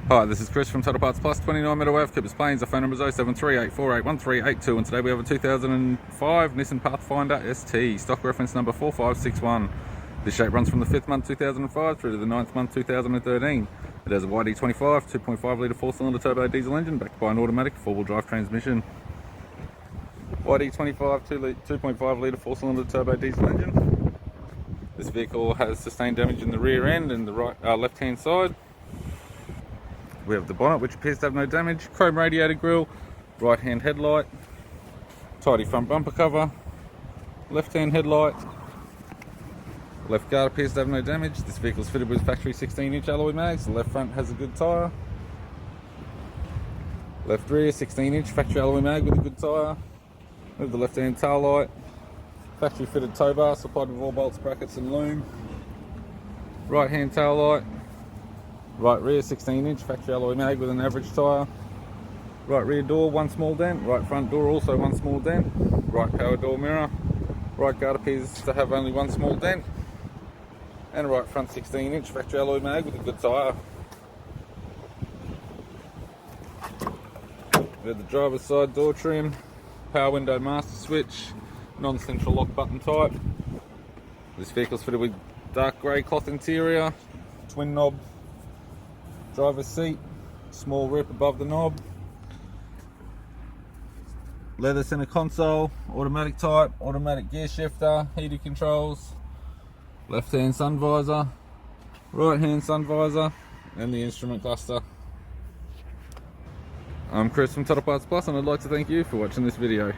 Hi, this is Chris from Total Parts Plus, 29 Meadow Ave, Coopers Plains. Our phone number is 07384811382, and today we have a 2005 Nissan Pathfinder ST, stock reference number 4561. This shape runs from the 5th month 2005 through to the 9th month 2013. It has a YD25 2.5 litre 4-cylinder turbo diesel engine backed by an automatic 4-wheel drive transmission. YD25 2.5 litre 4-cylinder turbo diesel engine. This vehicle has sustained damage in the rear end and the left hand side. We have the bonnet, which appears to have no damage, chrome radiator grille, right hand headlight, tidy front bumper cover, left hand headlight, left guard appears to have no damage. This vehicle is fitted with factory 16-inch alloy mags. The left front has a good tyre, left rear 16-inch factory alloy mag with a good tyre. We have the left hand tail light, factory fitted tow bar supplied with all bolts, brackets and loom, right hand tail light, right rear 16-inch factory alloy mag with an average tyre. Right rear door, one small dent. Right front door, also one small dent. Right power door mirror. Right guard appears to have only one small dent. And right front 16-inch factory alloy mag with a good tyre. We have the driver's side door trim. Power window master switch. Non-central lock button type. This vehicle is fitted with dark grey cloth interior. Twin knob driver's seat, small rip above the knob, leather center console, automatic type, automatic gear shifter, heated controls, left hand sun visor, right hand sun visor, and the instrument cluster. I'm Chris from Total Parts Plus, and I'd like to thank you for watching this video.